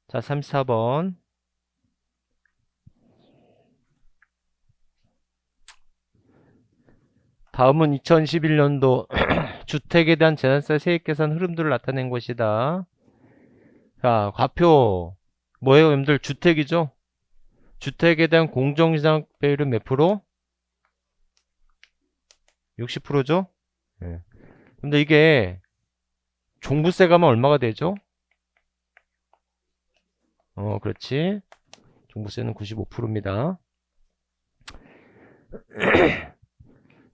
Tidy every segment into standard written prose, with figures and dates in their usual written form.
자, 34번. 다음은 2011년도 주택에 대한 재산세 세액 계산 흐름들을 나타낸 것이다. 자, 과표 뭐예요, 여러분들? 주택이죠? 주택에 대한 공정시장 배율은 몇 프로? 60%죠? 네. 근데 이게 종부세 가면 얼마가 되죠? 그렇지. 종부세는 95%입니다.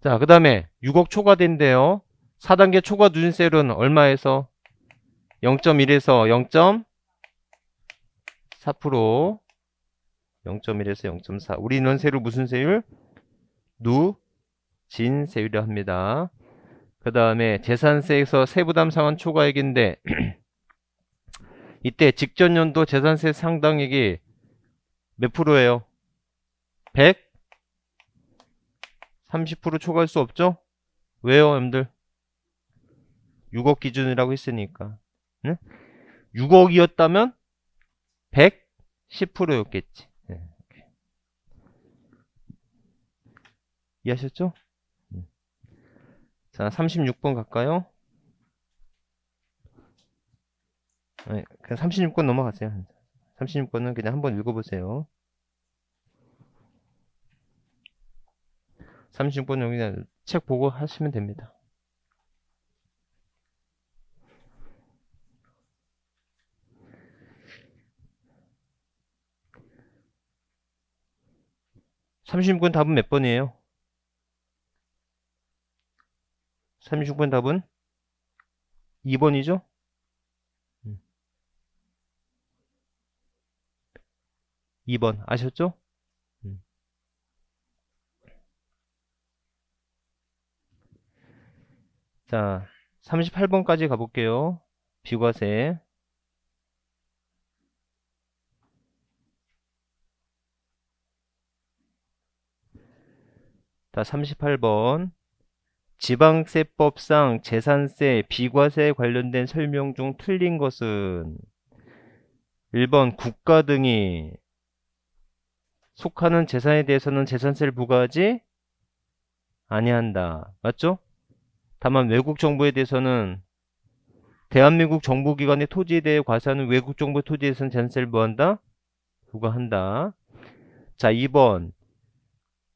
자, 그 다음에 6억 초과된대요. 4단계 초과 누진세율은 얼마에서? 0.1에서 0.4%, 0.1에서 0.4. 우리 인원세율 무슨 세율? 누진세율이라 합니다. 그 다음에 재산세에서 세부담 상환 초과액인데 이때 직전 연도 재산세 상당액이 몇 프로예요? 130% 초과할 수 없죠? 왜요, 여러분들? 6억 기준이라고 했으니까. 네? 6억이었다면 110%였겠지. 네. 이해하셨죠? 자, 36번 갈까요? 네, 그냥 36번 넘어가세요. 36번은 그냥 한번 읽어보세요. 36번은 그냥 책 보고 하시면 됩니다. (36번) 답은 몇 번이에요? 36번 답은 2번이죠? 2번 아셨죠? 자, 38번까지 가볼게요. 비과세. 자, 38번. 지방세법상 재산세, 비과세에 관련된 설명 중 틀린 것은 1번 국가 등이 속하는 재산에 대해서는 재산세를 부과하지 아니한다. 맞죠? 다만 외국 정부에 대해서는 대한민국 정부기관의 토지에 대해 과세하는 외국 정부 토지에 대해서는 재산세를 뭐한다? 부과한다. 자, 2번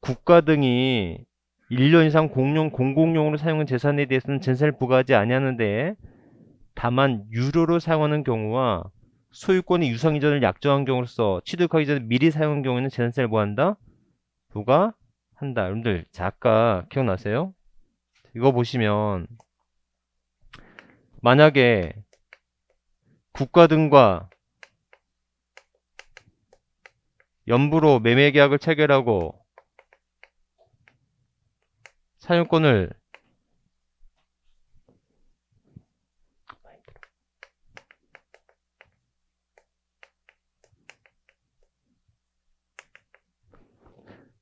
국가 등이 1년 이상 공공용으로 사용한 재산에 대해서는 재산세를 부과하지 아니하는데 다만 유료로 사용하는 경우와 소유권이 유상 이전을 약정한 경우로서 취득하기 전에 미리 사용한 경우에는 재산세를 뭐한다? 부과한다. 여러분들, 자, 아까 기억나세요? 이거 보시면 만약에 국가 등과 연부로 매매 계약을 체결하고 사용권을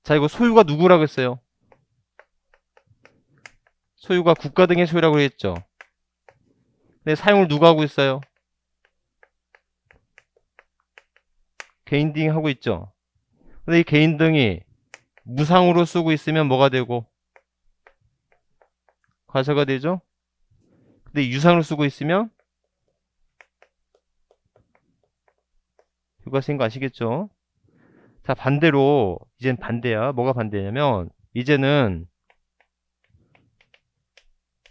자, 이거 소유가 누구라고 했어요? 소유가 국가 등의 소유라고 했죠. 근데 사용을 누가 하고 있어요? 개인 등이 하고 있죠. 근데 이 개인 등이 무상으로 쓰고 있으면 뭐가 되고 과세가 되죠. 근데 유상으로 쓰고 있으면 부가세인 거 아시겠죠? 자, 반대로 이젠 반대야. 뭐가 반대냐면 이제는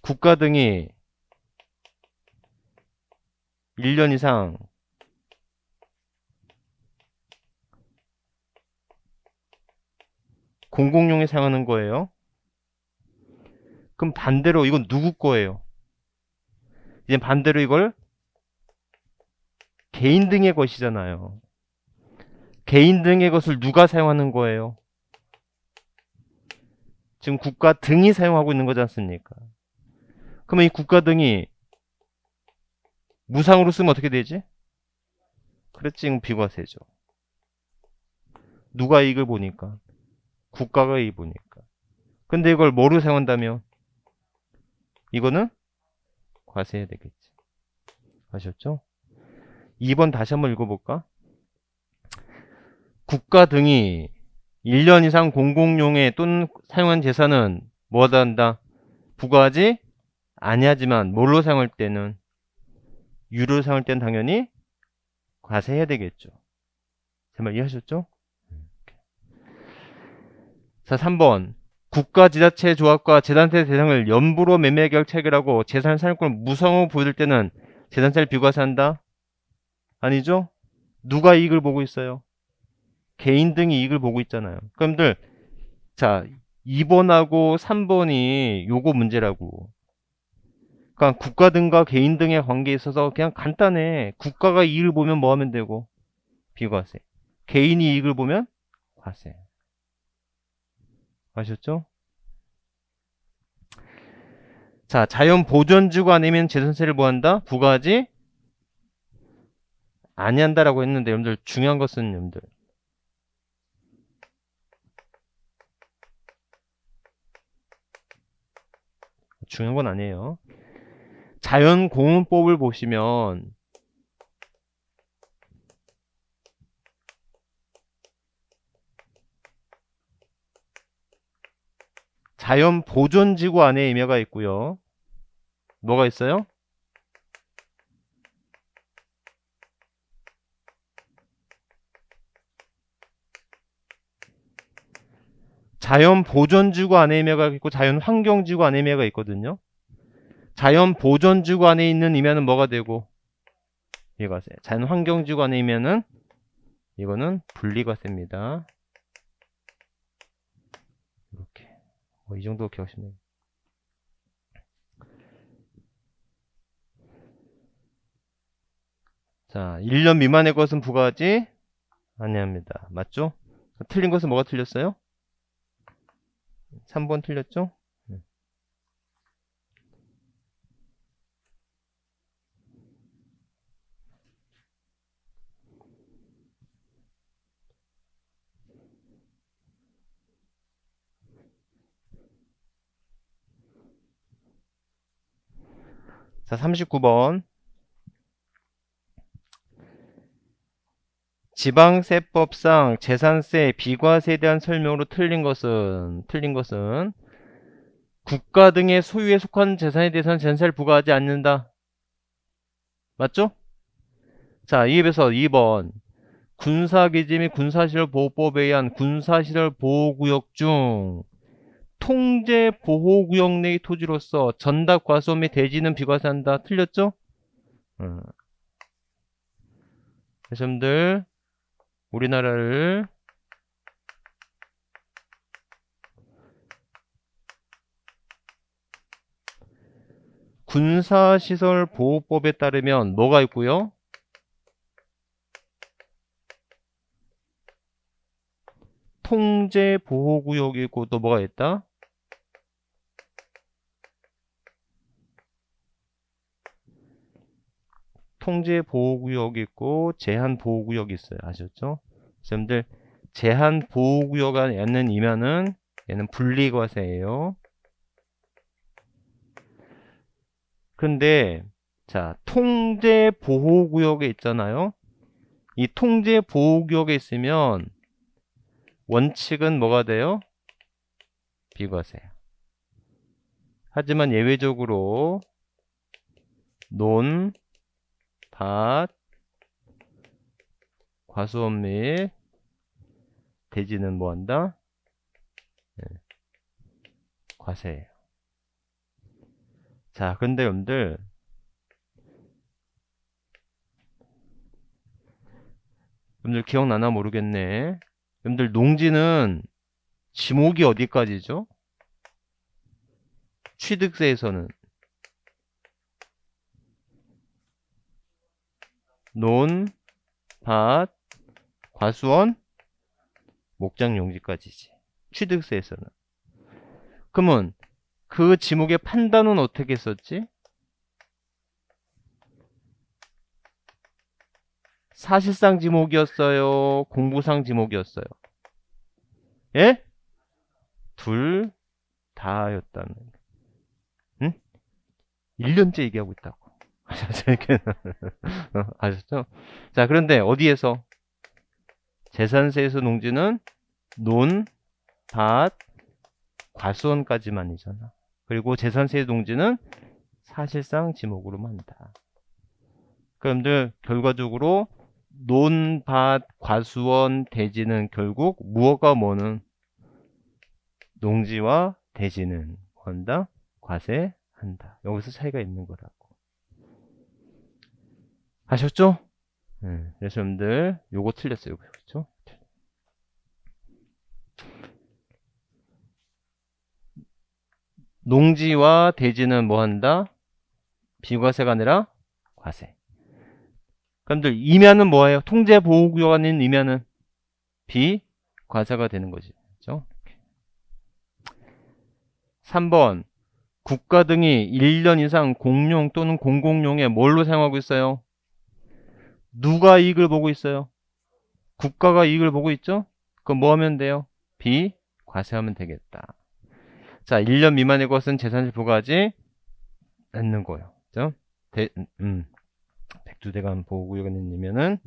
국가 등이 1년 이상 공공용에 사용하는 거예요. 그럼 반대로 이건 누구 거예요? 이제 반대로 이걸 개인 등의 것이잖아요. 개인 등의 것을 누가 사용하는 거예요? 지금 국가 등이 사용하고 있는 거지 않습니까? 그러면 이 국가 등이 무상으로 쓰면 어떻게 되지? 그렇지, 지금 비과세죠. 누가 이익을 보니까? 국가가 이익을 보니까. 근데 이걸 뭐로 사용한다면? 이거는 과세해야 되겠지. 아셨죠? 2번 다시 한번 읽어볼까? 국가 등이 1년 이상 공공용에 또는 사용한 재산은 뭐하다 한다? 부과하지 아니하지만 뭘로 사용할 때는 유료로 사용할 때는 당연히 과세해야 되겠죠. 제 말 이해하셨죠? 자, 3번. 국가 지자체 조합과 재단세 대상을 연부로 매매 계약 체결하고 재산 사용권을 무상으로 보여줄 때는 재산세를 비과세한다? 아니죠? 누가 이익을 보고 있어요? 개인 등이 이익을 보고 있잖아요. 그럼들 자, 2번하고 3번이 요거 문제라고. 그러니까 국가 등과 개인 등의 관계에 있어서 그냥 간단해. 국가가 이익을 보면 뭐 하면 되고? 비과세. 개인이 이익을 보면 과세. 아셨죠? 자, 자연 보존지구 아니면 재산세를 뭐 한다? 부과하지 아니한다라고 했는데 여러분들 중요한 것은 여러분들 중요한 건 아니에요. 자연공원법을 보시면 자연보존지구 안에 의미가 있고요. 뭐가 있어요? 자연보존지구 안에 의미가 있고 자연환경지구 안에 의미가 있거든요. 자연보존지구 안에 있는 의미는 뭐가 되고 비과세. 자연환경지구 안에 의미는 이거는 분리과세입니다. 이렇게 이 정도 기억하시면 돼요. 자, 1년 미만의 것은 부과하지 아니합니다. 맞죠? 틀린 것은 뭐가 틀렸어요? 3번 틀렸죠? 자, 39번. 지방세법상 재산세, 비과세에 대한 설명으로 틀린 것은 국가 등의 소유에 속한 재산에 대해서는 재산세를 부과하지 않는다. 맞죠? 자, 이에 비해서 2번. 군사기지 및 군사시설보호법에 의한 군사시설 보호구역 중 통제보호구역 내의 토지로서 전답 과수원 및 대지는 비과세한다. 틀렸죠? 여러분들 우리나라를 군사시설보호법에 따르면 뭐가 있고요? 통제보호구역이 있고 또 뭐가 있다? 통제보호구역이 있고 제한보호구역이 있어요. 아셨죠? 여러분들 제한보호구역에 있는 이면은 얘는 분리과세예요. 근데 자, 통제보호구역에 있잖아요. 이 통제보호구역에 있으면 원칙은 뭐가 돼요? 비과세. 하지만 예외적으로 논, 밭, 과수원 및 대지는 뭐한다? 네, 과세예요. 자, 근데 여러분들 기억나나 모르겠네. 여러분들 농지는 지목이 어디까지죠? 취득세에서는 논, 밭, 과수원, 목장용지까지지. 취득세에서는. 그러면 그 지목의 판단은 어떻게 했었지? 사실상 지목이었어요? 공부상 지목이었어요? 예? 둘 다였다는. 응? 1년째 얘기하고 있다고. 이렇게 아셨죠? 자, 그런데 어디에서 재산세에서 농지는 논, 밭, 과수원까지만이잖아. 그리고 재산세 농지는 사실상 지목으로만 한다. 그럼들 결과적으로 논, 밭, 과수원, 대지는 결국 무엇과 뭐는 농지와 대지는 한다? 과세한다. 여기서 차이가 있는 거라고. 아셨죠? 그래서 여러분들 요거 틀렸어요. 그렇죠? 농지와 대지는 뭐 한다? 비과세가 아니라 과세. 그럼들 임야는 뭐예요? 통제보호구역 아닌 임야는 비과세가 되는 거지. 그렇죠? 3번 국가 등이 1년 이상 공용 또는 공공용에 뭘로 사용하고 있어요? 누가 이익을 보고 있어요? 국가가 이익을 보고 있죠? 그럼 뭐 하면 돼요? 비과세하면 되겠다. 자, 1년 미만의 것은 재산세 부과하지 않는 거예요. 그죠? 백두대간 보호구역이면은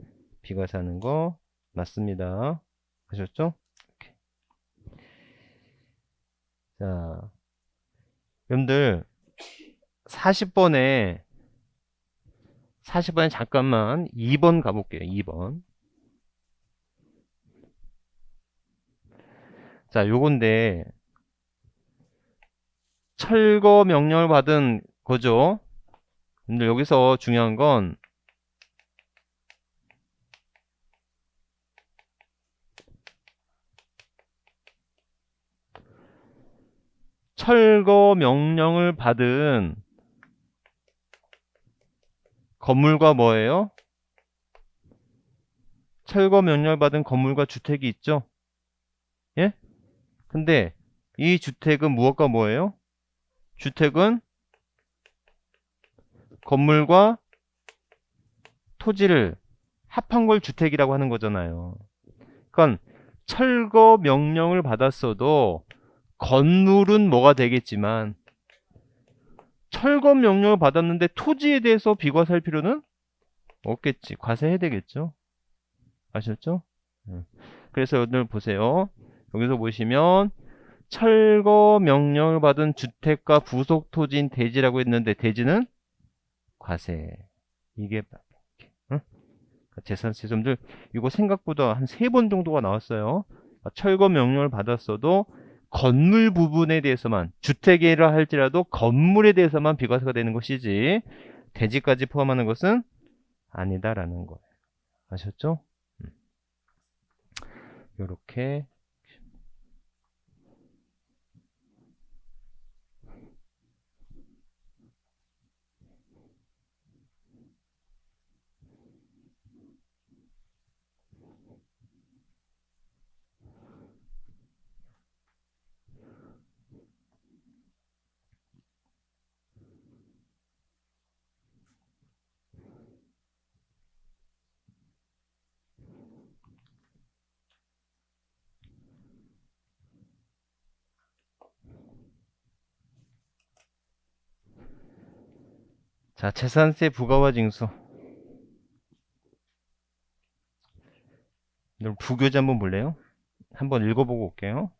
비과세하는 거 맞습니다. 아셨죠? 이렇게. 자, 여러분들 40번에 잠깐만 2번 가볼게요. 2번. 자, 요건데 철거 명령을 받은 거죠. 근데 여기서 중요한 건 철거 명령을 받은 건물과 뭐예요? 철거 명령을 받은 건물과 주택이 있죠? 예? 근데 이 주택은 무엇과 뭐예요? 주택은 건물과 토지를 합한 걸 주택이라고 하는 거잖아요. 그러니까 철거 명령을 받았어도 건물은 뭐가 되겠지만 철거 명령을 받았는데 토지에 대해서 비과세할 필요는 없겠지. 과세해야 되겠죠. 아셨죠? 그래서 오늘 보세요. 여기서 보시면 철거 명령을 받은 주택과 부속 토지인 대지라고 했는데 대지는 과세. 이게 응? 재산세 점들 이거 생각보다 한 3번 정도가 나왔어요. 철거 명령을 받았어도 건물 부분에 대해서만 주택이라 할지라도 건물에 대해서만 비과세가 되는 것이지 대지까지 포함하는 것은 아니다라는 거예요. 아셨죠? 요렇게 자, 재산세 부가와 징수. 여러분 부교재 한번 볼래요? 한번 읽어보고 올게요.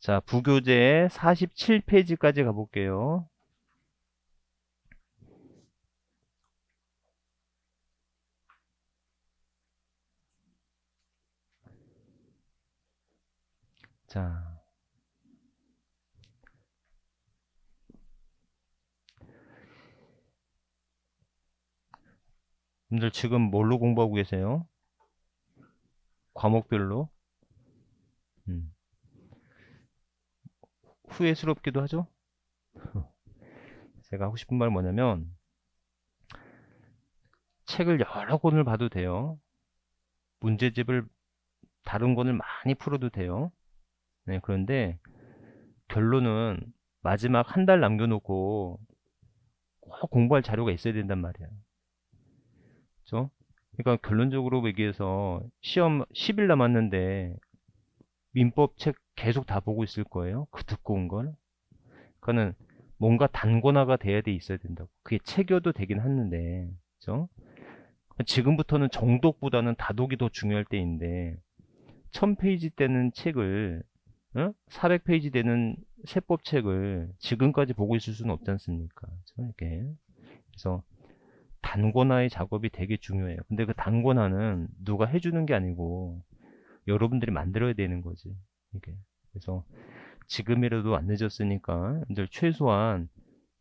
자, 부교재 47페이지까지 가볼게요. 자, 여러분들 지금 뭘로 공부하고 계세요? 과목별로? 음, 후회스럽기도 하죠? 제가 하고 싶은 말 뭐냐면 책을 여러 권을 봐도 돼요. 문제집을 다른 권을 많이 풀어도 돼요. 네, 그런데 결론은 마지막 한 달 남겨놓고 공부할 자료가 있어야 된단 말이야. 그죠? 그러니까 결론적으로 얘기해서 시험 10일 남았는데 민법 책 계속 다 보고 있을 거예요. 그 두꺼운 걸. 그거는 뭔가 단권화가 돼야 돼 있어야 된다고. 그게 체교도 되긴 하는데, 그죠? 지금부터는 정독보다는 다독이 더 중요할 때인데 1000페이지 되는 책을 400페이지 되는 세법책을 지금까지 보고 있을 수는 없지 않습니까? 그죠? 이렇게. 그래서 단권화의 작업이 되게 중요해요. 근데 그 단권화는 누가 해주는 게 아니고 여러분들이 만들어야 되는 거지. 이게. 그래서 지금이라도 안 늦었으니까 이제 최소한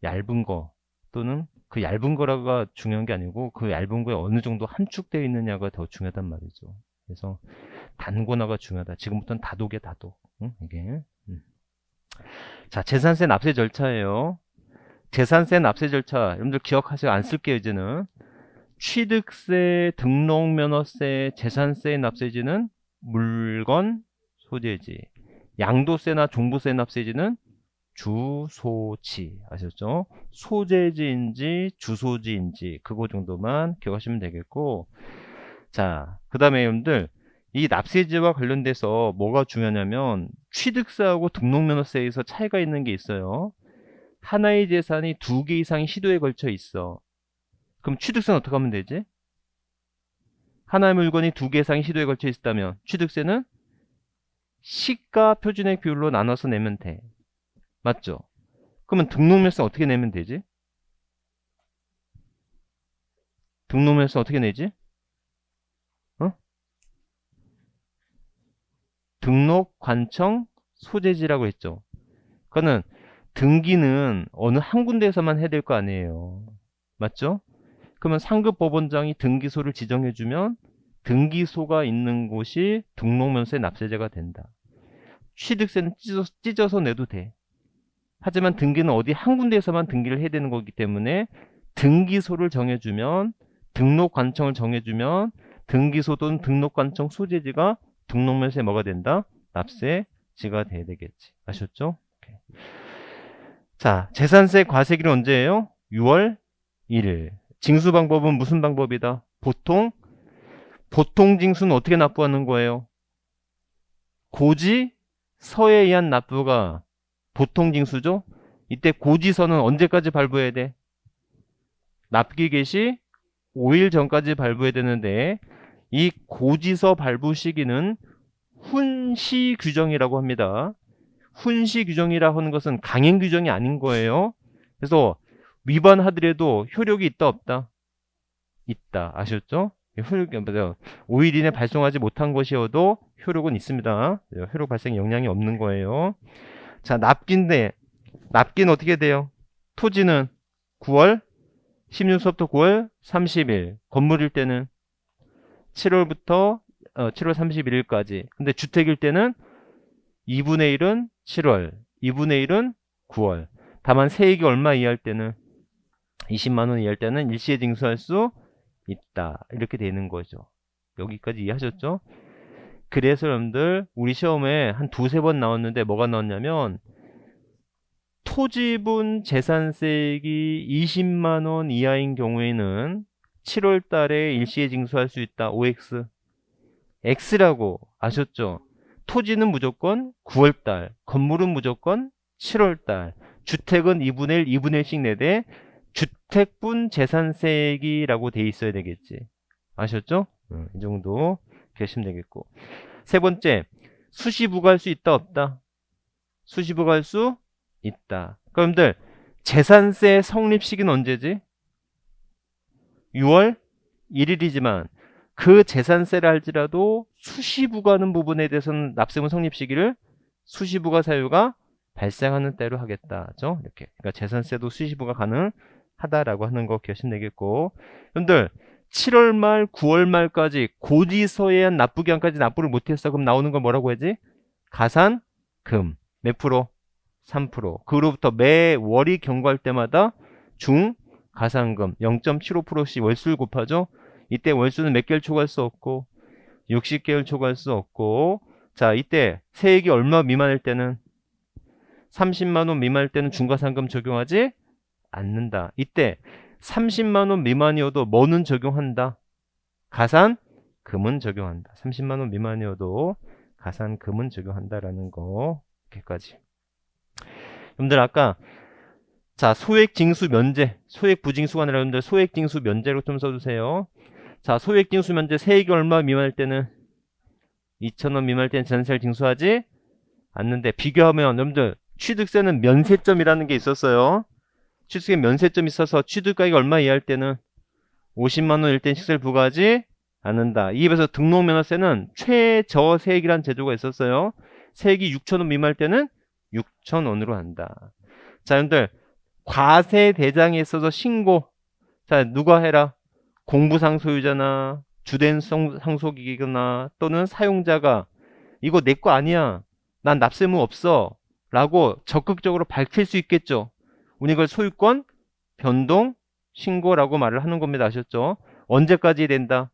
얇은 거 또는 그 얇은 거라가 중요한 게 아니고 그 얇은 거에 어느 정도 함축되어 있느냐가 더 중요하단 말이죠. 그래서 단권화가 중요하다. 지금부터는 다독이야, 다독. 응? 이게. 자, 재산세 납세 절차예요. 재산세 납세 절차 여러분들 기억하세요. 안 쓸게요 이제는. 취득세, 등록면허세, 재산세 납세지는 물건, 소재지. 양도세나 종부세 납세지는 주소지. 아셨죠? 소재지인지 주소지인지 그거 정도만 기억하시면 되겠고, 자, 그 다음에 여러분들 이 납세지와 관련돼서 뭐가 중요하냐면 취득세하고 등록면허세에서 차이가 있는 게 있어요. 하나의 재산이 2개 이상의 시도에 걸쳐 있어. 그럼 취득세는 어떻게 하면 되지? 하나의 물건이 2개 이상의 시도에 걸쳐 있다면 취득세는 시가 표준액 비율로 나눠서 내면 돼. 맞죠? 그러면 등록면허세 어떻게 내면 되지? 등록면허세 어떻게 내지? 등록 관청 소재지라고 했죠. 그거는 등기는 어느 한 군데에서만 해야 될 거 아니에요. 맞죠? 그러면 상급 법원장이 등기소를 지정해주면 등기소가 있는 곳이 등록면허세 납세자가 된다. 취득세는 찢어서 내도 돼. 하지만 등기는 어디 한 군데에서만 등기를 해야 되는 거기 때문에 등기소를 정해주면, 등록관청을 정해주면 등기소 또는 등록관청 소재지가 등록면허세에 뭐가 된다? 납세지가 돼야 되겠지. 아셨죠? 오케이. 자, 재산세 과세기는 언제예요? 6월 1일. 징수 방법은 무슨 방법이다? 보통 징수는 어떻게 납부하는 거예요? 고지서에 의한 납부가 보통 징수죠? 이때 고지서는 언제까지 발부해야 돼? 납기 개시 5일 전까지 발부해야 되는데 이 고지서 발부 시기는 훈시 규정이라고 합니다. 훈시 규정이라 하는 것은 강행 규정이 아닌 거예요. 그래서 위반하더라도 효력이 있다 없다? 있다. 아셨죠? 효력이 5일 이내 발송하지 못한 것이어도 효력은 있습니다. 효력 발생에 영향이 없는 거예요. 자, 납기인데 납기는 어떻게 돼요? 토지는 9월 16일부터 9월 30일, 건물일 때는 7월부터 7월 31일까지. 근데 주택일 때는 2분의 1은 7월, 2분의 1은 9월. 다만 세액이 얼마 이하일 때는 20만 원 이하일 때는 일시에 징수할 수 있다. 이렇게 되는 거죠. 여기까지 이해하셨죠? 그래서 여러분들 우리 시험에 한 두세 번 나왔는데 뭐가 나왔냐면 토지분 재산세액이 20만 원 이하인 경우에는 7월 달에 일시에 징수할 수 있다. OX. X라고 아셨죠? 토지는 무조건 9월 달, 건물은 무조건 7월 달, 주택은 2분의 1, 2분의 1씩 내되 주택분 재산세액이라고 돼 있어야 되겠지. 아셨죠? 이 정도 계시면 되겠고. 세 번째, 수시부과할 수 있다 없다? 수시부과할 수 있다. 그럼들 재산세 성립 시기는 언제지? 6월 1일이지만 그 재산세를 할지라도 수시부과하는 부분에 대해서는 납세분 성립 시기를 수시부과 사유가 발생하는 때로 하겠다. 그죠? 이렇게. 그러니까 재산세도 수시부과 가능하다라고 하는 거 기억하시면 되겠고. 여러분들 7월 말 9월 말까지 고지서에 의한 납부기한까지 납부를 못했어. 그럼 나오는 건 뭐라고 해야지? 가산금. 몇 프로? 3%. 그로부터 매월이 경과할 때마다 중가산금 0.75%씩 월수를 곱하죠. 이때 월수는 몇 개월 초과할 수 없고 60개월 초과할 수 없고, 자, 이때 세액이 얼마 미만일 때는 30만 원 미만일 때는 중과산금 적용하지 않는다. 이때 30만 원 미만이어도 뭐는 적용한다? 가산금은 적용한다. 30만 원 미만이어도 가산금은 적용한다라는 거. 이렇게까지. 여러분들 아까 자, 소액징수 면제, 소액부징수가 아니라 여러분들 소액징수 면제로 좀 써주세요. 자, 소액징수 면제 세액이 얼마 미만일 때는 2,000원 미만일 때는 전세를 징수하지 않는데, 비교하면 여러분들 취득세는 면세점이라는 게 있었어요. 취득세 면세점이 있어서 취득가액이 얼마 이하일 때는 50만 원일 땐 식세를 부과하지 않는다. 이에 비해서 등록면허세는 최저세액이라는 제도가 있었어요. 세액이 6,000원 미만일 때는 6,000원으로 한다. 자, 여러분들 과세 대장에 있어서 신고. 자, 누가 해라? 공부상 소유자나 주된 상속이거나 또는 사용자가 이거 내 거 아니야, 난 납세무 없어 라고 적극적으로 밝힐 수 있겠죠. 우리 이걸 소유권 변동 신고라고 말을 하는 겁니다. 아셨죠? 언제까지 된다?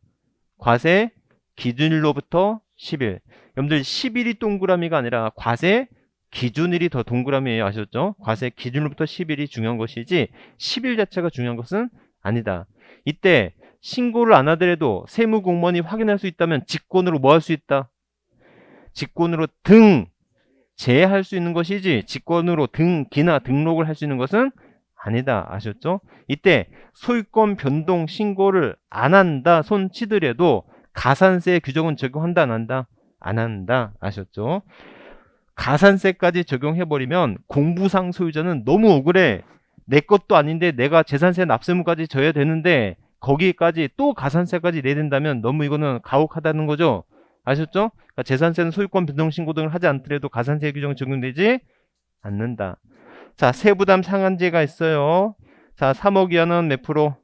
과세 기준일로부터 10일. 여러분들 10일이 동그라미가 아니라 과세 기준일이 더 동그라미예요. 아셨죠? 과세 기준일로부터 10일이 중요한 것이지 10일 자체가 중요한 것은 아니다. 이때 신고를 안 하더라도 세무공무원이 확인할 수 있다면 직권으로 뭐 할 수 있다? 직권으로 등재할 수 있는 것이지 직권으로 등기나 등록을 할 수 있는 것은 아니다. 아셨죠? 이때 소유권 변동 신고를 안 한다 손 치더라도 가산세 규정은 적용한다 안 한다? 안 한다. 아셨죠? 가산세까지 적용해버리면 공부상 소유자는 너무 억울해. 내 것도 아닌데 내가 재산세 납세무까지 져야 되는데 거기까지 또 가산세까지 내야 된다면 너무 이거는 가혹하다는 거죠. 아셨죠? 그러니까 재산세는 소유권 변동 신고 등을 하지 않더라도 가산세 규정이 적용되지 않는다. 자, 세부담 상한제가 있어요. 자, 3억 이하는 몇 프로?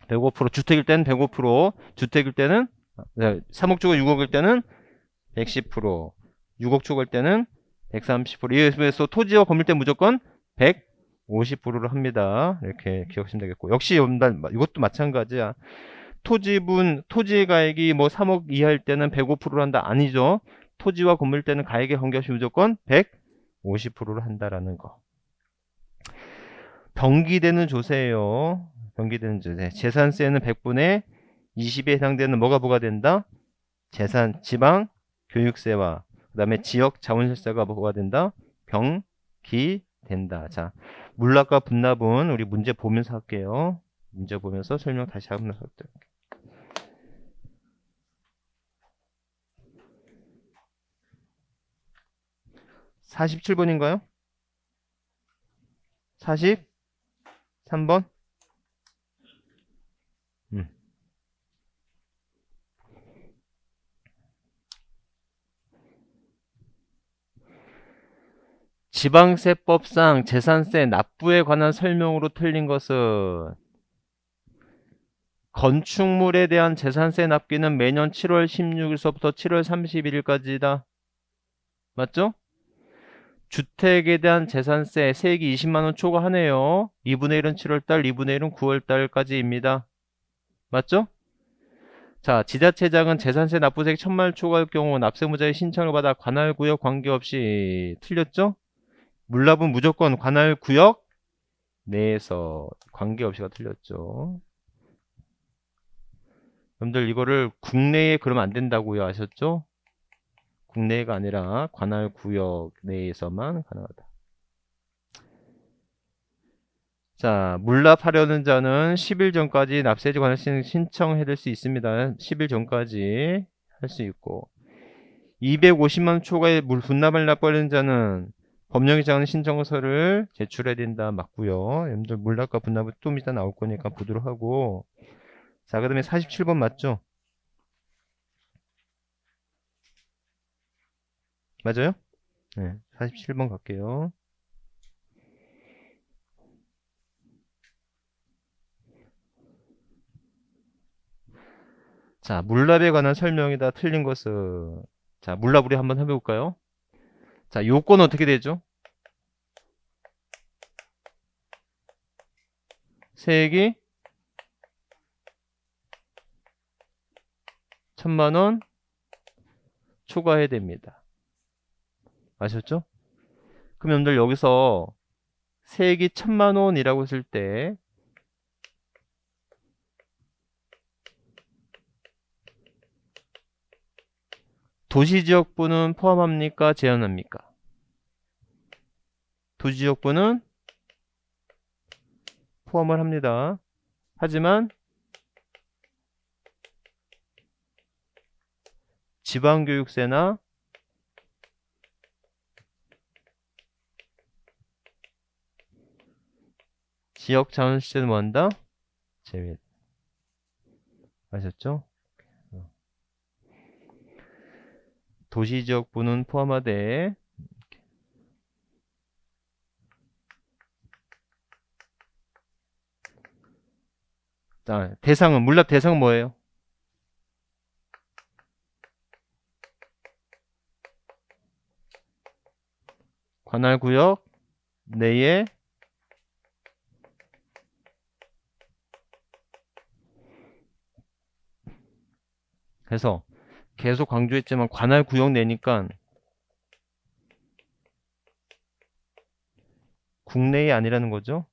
105%. 주택일 때는 105%. 주택일 때는 3억 주고 6억일 때는 110%. 6억 주고 할 때는 130%. 이에 비해서 토지와 건물 때 무조건 150%를 합니다. 이렇게 기억하시면 되겠고. 역시 이것도 마찬가지야. 토지 가액이 뭐 3억 이하일 때는 105%를 한다. 아니죠. 토지와 건물 때는 가액에 관계없이 무조건 150%를 한다라는 거. 병기되는 조세예요. 병기되는 조세. 재산세는 100분의 20에 해당되는 뭐가 부과된다? 지방 교육세와 그 다음에 지역 자원시세가 뭐가 된다? 병기된다. 자, 물납과 분납은 우리 문제 보면서 할게요. 문제 보면서 설명 다시 한번 할게요. 47번인가요? 43번? 지방세법상 재산세 납부에 관한 설명으로 틀린 것은 건축물에 대한 재산세 납기는 매년 7월 16일서부터 7월 31일까지다. 맞죠? 주택에 대한 재산세 세액이 20만원 초과하네요. 2분의 1은 7월달, 2분의 1은 9월달까지입니다. 맞죠? 자, 지자체장은 재산세 납부세액 1,000만원 초과할 경우 납세무자의 신청을 받아 관할구역 관계없이 틀렸죠? 물납은 무조건 관할구역 내에서 관계없이가 틀렸죠. 여러분들 이거를 국내에 그러면 안 된다고요. 아셨죠? 국내가 아니라 관할구역 내에서만 가능하다. 자, 물납하려는 자는 10일 전까지 납세지 관할시 신청해 줄 수 있습니다. 10일 전까지 할 수 있고 250만 초과의 분납을 납부하려는 자는 법령이 정하는 신청서를 제출해야 된다. 맞고요. 여러분들 물납과 분납은 좀 이따 나올 거니까 보도록 하고. 자, 그 다음에 47번 맞죠? 맞아요? 네, 47번 갈게요. 자, 물납에 관한 설명이다. 틀린 것은. 자, 물납 우리 한번 해볼까요? 자, 요건 어떻게 되죠? 세액이 1,000만원 초과해야 됩니다. 아셨죠? 그럼 여러분들 여기서 세액이 1,000,000원이라고 했을 때 도시지역부는 포함합니까? 제한합니까? 도시지역부는 포함을 합니다. 하지만 지방교육세나 지역자원시세는 뭐한다? 제외. 아셨죠? 도시지역부는 포함하되 자, 대상은 물납 대상은 뭐예요? 관할구역 내에 그래서 계속 강조했지만 관할구역 내니까 국내이 아니라는 거죠.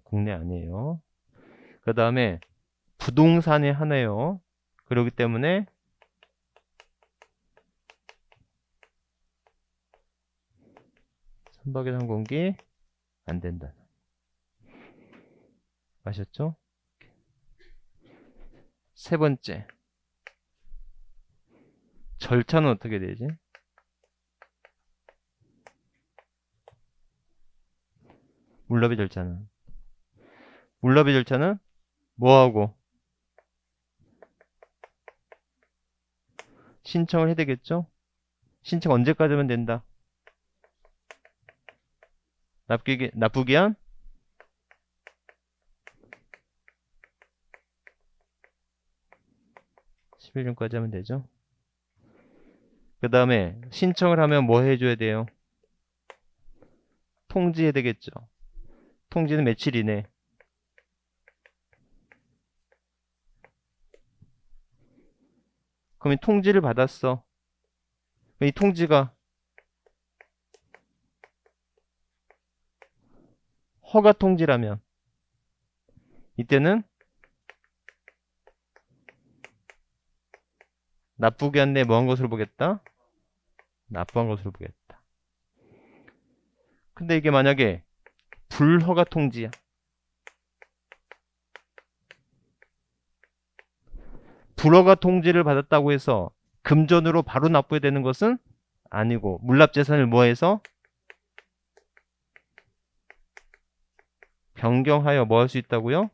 국내 아니에요. 그 다음에 부동산의 하나예요. 그렇기 때문에 선박의 항공기 안 된다. 아셨죠? 세 번째. 절차는 어떻게 되지? 물납의 절차는 뭐하고 신청을 해야 되겠죠? 신청 언제까지 하면 된다? 납부기한 11년까지 하면 되죠. 그 다음에 신청을 하면 뭐 해줘야 돼요? 통지해야 되겠죠. 통지는 며칠 이내? 그럼 이 통지를 받았어. 이 통지가 허가 통지라면 이때는 납부기한 내에 뭐한 것으로 보겠다? 납부한 것으로 보겠다. 근데 이게 만약에 불허가 통지야. 불허가 통지를 받았다고 해서 금전으로 바로 납부해야 되는 것은 아니고 물납재산을 뭐해서 변경하여 뭐 할 수 있다고요?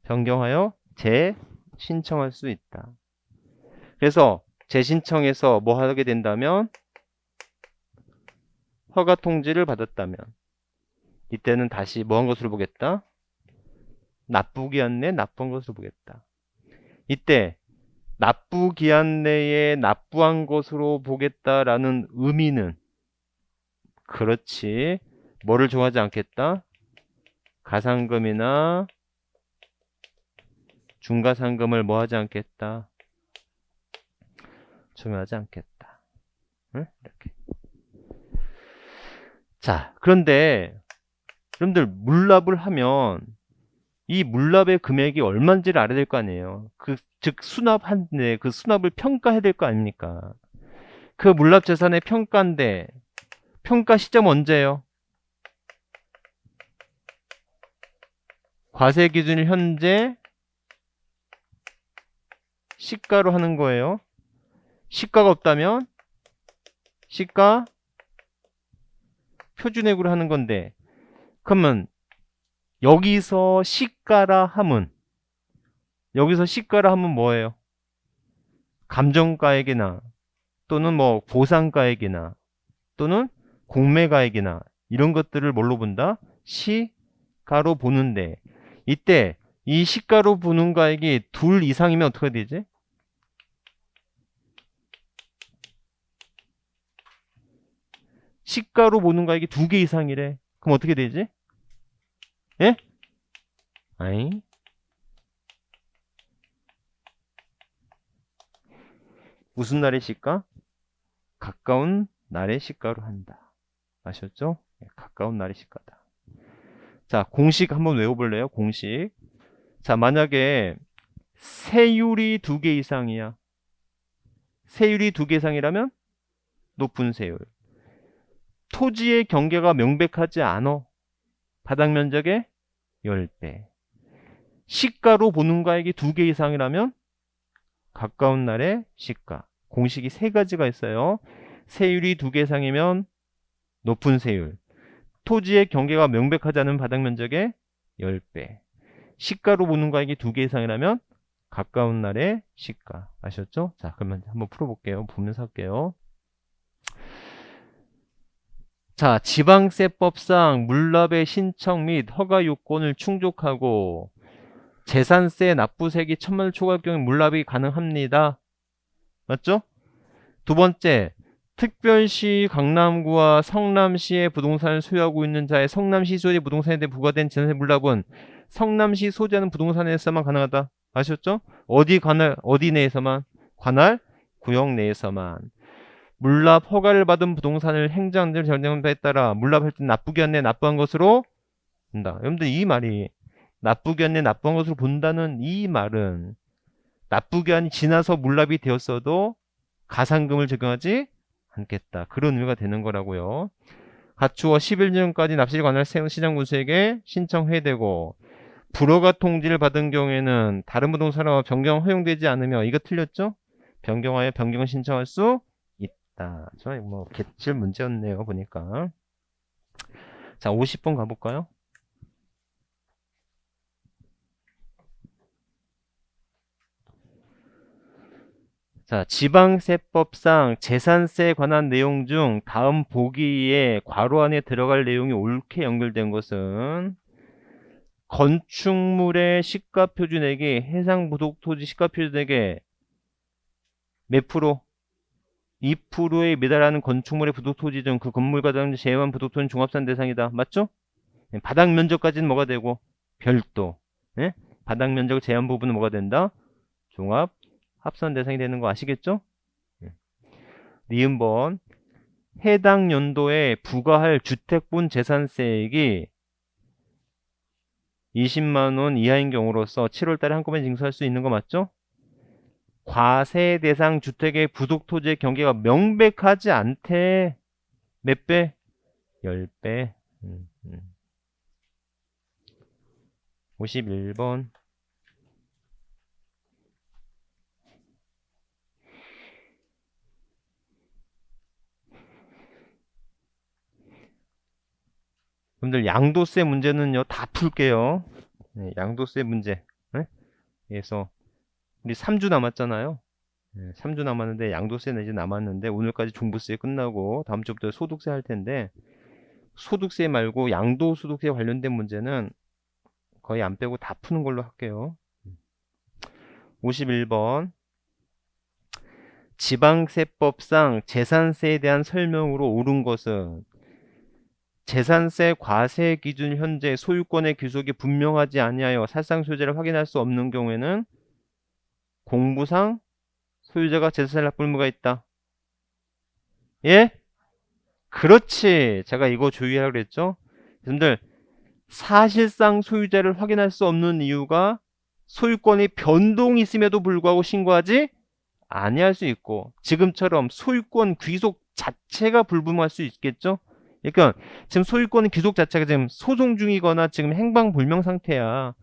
변경하여 재신청할 수 있다. 그래서 재신청해서 뭐 하게 된다면 허가 통지를 받았다면 이때는 다시 뭐 한 것으로 보겠다? 납부기한 내에 납부한 것으로 보겠다. 이때 납부기한 내에 납부한 것으로 보겠다라는 의미는 그렇지 뭐를 정하지 않겠다? 가산금이나 중과상금을 뭐 하지 않겠다? 적용하지 않겠다. 응? 이렇게. 자, 그런데 여러분들 물납을 하면 이 물납의 금액이 얼마인지를 알아야 될 거 아니에요. 즉 수납한데 그 수납을 평가해야 될 거 아닙니까? 그 물납 재산의 평가인데 평가 시점 언제예요? 과세 기준일 현재 시가로 하는 거예요. 시가가 없다면 시가 표준액으로 하는 건데 그러면 여기서 시가라 함은 뭐예요? 감정가액이나 또는 뭐 보상가액이나 또는 공매가액이나 이런 것들을 뭘로 본다? 시가로 보는데 이때 이 시가로 보는 가액이 둘 이상이면 어떻게 되지? 시가로 보는 가액이 2개 이상이래. 그럼 어떻게 되지? 예? 아이. 무슨 날의 시가? 가까운 날의 시가로 한다. 아셨죠? 가까운 날의 시가다. 자, 공식 한번 외워볼래요? 공식. 자, 만약에 세율이 2개 이상이야. 세율이 2개 이상이라면 높은 세율. 토지의 경계가 명백하지 않아. 바닥 면적의 10배. 시가로 보는 가액이 2개 이상이라면 가까운 날의 시가. 공식이 3가지가 있어요. 세율이 2개 이상이면 높은 세율. 토지의 경계가 명백하지 않은 바닥 면적의 10배. 시가로 보는 가액이 2개 이상이라면 가까운 날의 시가. 아셨죠? 자, 그러면 한번 풀어볼게요. 보면서 할게요. 자, 지방세법상 물납의 신청 및 허가 요건을 충족하고 재산세 납부세기 1000만원 초과할 경우 물납이 가능합니다. 맞죠? 두 번째, 특별시 강남구와 성남시의 부동산을 소유하고 있는 자의 성남시 소유의 부동산에 대해 부과된 재산세 물납은 성남시 소유하는 부동산에서만 가능하다. 아셨죠? 어디 내에서만? 관할 구역 내에서만. 물납 허가를 받은 부동산을 행정안전 결정한 바에 따라 물납할 때 납부기한 내에 납부한 것으로 본다. 여러분들 이 말이 납부기한 내에 납부한 것으로 본다는 이 말은 납부기한이 지나서 물납이 되었어도 가산금을 적용하지 않겠다. 그런 의미가 되는 거라고요. 가축어 11년까지 납실 관할 시장군수에게 신청해야 되고 불허가 통지를 받은 경우에는 다른 부동산과 변경 허용되지 않으며 이거 틀렸죠? 변경하여 변경을 신청할 수 있다. 저 뭐 개칠 문제였네요. 보니까. 자, 50번 가볼까요? 자, 지방세법상 재산세에 관한 내용 중 다음 보기에 괄호 안에 들어갈 내용이 옳게 연결된 것은 건축물의 시가표준액이 해상 부속토지 시가표준액의 몇 프로? 2%에 미달하는 건축물의 부속토지 중 그 건물과 다른 제외한 부속토지는 종합산 대상이다. 맞죠? 바닥 면적까지는 뭐가 되고 별도. 예? 바닥 면적을 제한 부분은 뭐가 된다? 종합 합산 대상이 되는 거 아시겠죠? 니은번 해당 연도에 부과할 주택분 재산세액이 20만원 이하인 경우로서 7월달에 한꺼번에 징수할 수 있는 거 맞죠? 과세 대상 주택의 부속토지의 경계가 명백하지 않대. 몇 배? 10배. 51번. 여러분들 양도세 문제는요 다 풀게요. 네, 양도세 문제. 네? 그래서 우리 3주 남았잖아요. 네, 3주 남았는데 양도세는 이제 남았는데 오늘까지 종부세 끝나고 다음 주부터 소득세 할 텐데 소득세 말고 양도소득세 관련된 문제는 거의 안 빼고 다 푸는 걸로 할게요. 51번 지방세법상 재산세에 대한 설명으로 옳은 것은 재산세 과세 기준 현재 소유권의 귀속이 분명하지 아니하여 사실상 소유자를 확인할 수 없는 경우에는 공부상 소유자가 재산세를 납부할 의무가 있다. 예? 그렇지. 제가 이거 주의하라고 그랬죠? 여러분들 사실상 소유자를 확인할 수 없는 이유가 소유권이 변동이 있음에도 불구하고 신고하지 아니할 수 있고 지금처럼 소유권 귀속 자체가 불분명할 수 있겠죠? 그러니까 지금 소유권 귀속 자체가 지금 소송 중이거나 지금 행방불명 상태야.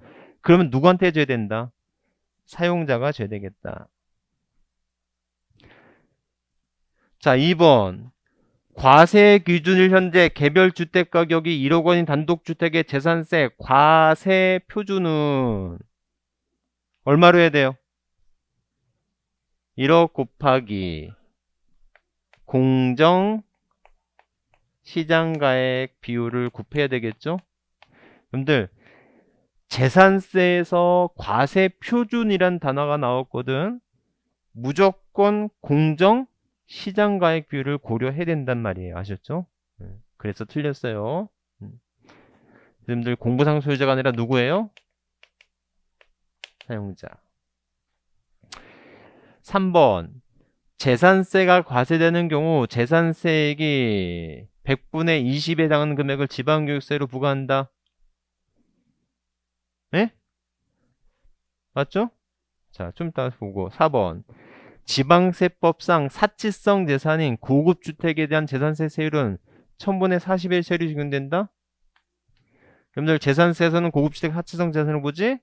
그러면 누구한테 줘야 된다? 사용자가 줘야 되겠다. 자, 2번 과세 기준일 현재 개별 주택 가격이 1억 원인 단독주택의 재산세 과세 표준은 얼마로 해야 돼요? 1억 곱하기 공정 시장가액 비율을 곱해야 되겠죠? 여러분들 재산세에서 과세 표준이란 단어가 나왔거든. 무조건 공정 시장가액 비율을 고려해야 된단 말이에요. 아셨죠? 그래서 틀렸어요. 여러분들 공부상 소유자가 아니라 누구예요? 사용자. 3번 재산세가 과세되는 경우 재산세액이 100분의 20에 해당하는 금액을 지방교육세로 부과한다. 네? 맞죠? 자, 좀 이따 보고 4번. 지방세법상 사치성 재산인 고급 주택에 대한 재산세 세율은 1000분의 40의 세율이 적용된다. 여러분들 재산세에서는 고급 주택 사치성 재산을 보지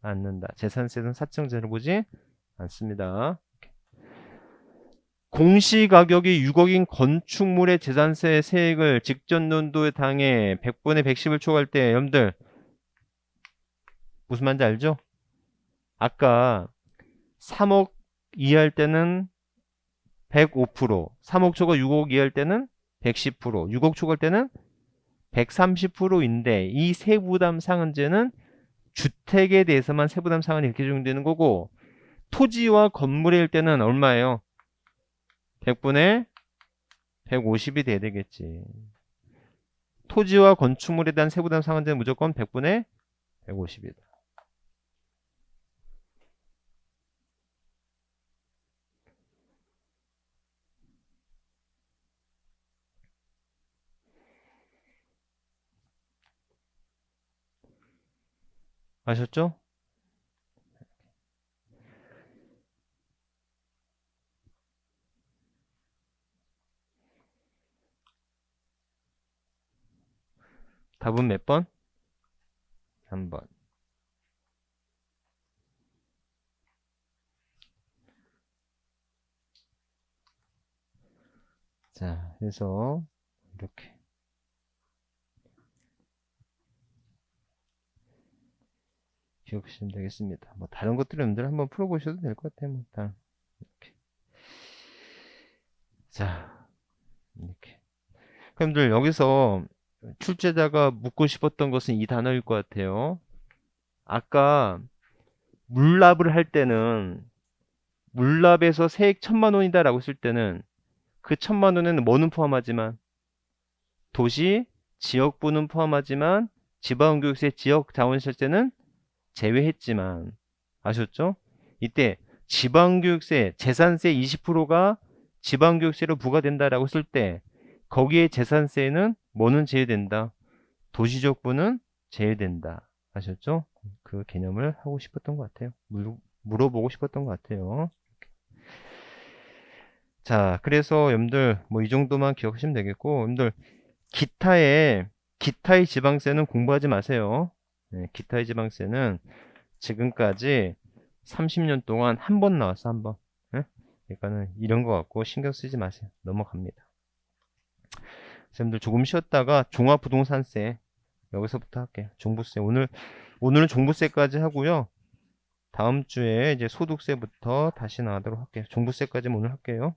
않는다. 재산세에서는 사치성 재산을 보지 않습니다. 공시가격이 6억인 건축물의 재산세 세액을 직전년도에 당해 100분의 110을 초과할 때 여러분들 무슨 말인지 알죠? 아까 3억 이하할 때는 105%, 3억 초과 6억 이하할 때는 110%, 6억 초과할 때는 130%인데 이 세부담 상한제는 주택에 대해서만 세부담 상한이 이렇게 적용되는 거고 토지와 건물일 때는 얼마예요? 100분의 150이 돼야 되겠지. 토지와 건축물에 대한 세부담 상한제는 무조건 100분의 150이다. 아셨죠? 답은 몇 번? 3번. 자, 그래서 이렇게 기억하시면 되겠습니다. 뭐 다른 것들은 여러분들 한번 풀어보셔도 될 것 같아요. 뭐 다 이렇게. 자, 이렇게. 여러분들 여기서 출제자가 묻고 싶었던 것은 이 단어일 것 같아요. 아까 물납을 할 때는 물납에서 세액 1000만 원이다 라고 쓸 때는 그 1000만 원에는 뭐는 포함하지만 도시, 지역부는 포함하지만 지방교육세 지역자원시설세는 제외했지만 아셨죠? 이때 지방교육세, 재산세 20%가 지방교육세로 부과된다라고 쓸 때 거기에 재산세는 뭐는 제외된다? 도시지역부는 제외된다. 아셨죠? 그 개념을 하고 싶었던 것 같아요. 물어보고 싶었던 것 같아요. 자, 그래서 여러분들 뭐 이 정도만 기억하시면 되겠고 여러분들 기타의 지방세는 공부하지 마세요. 네, 기타의 지방세는 지금까지 30년 동안 한 번 나왔어, 한 번. 네? 그러니까는 이런 거 갖고 신경 쓰지 마세요. 넘어갑니다. 여러분들 조금 쉬었다가 종합부동산세 여기서부터 할게요. 종부세 오늘은 종부세까지 하고요. 다음 주에 이제 소득세부터 다시 나가도록 할게요. 종부세까지 오늘 할게요.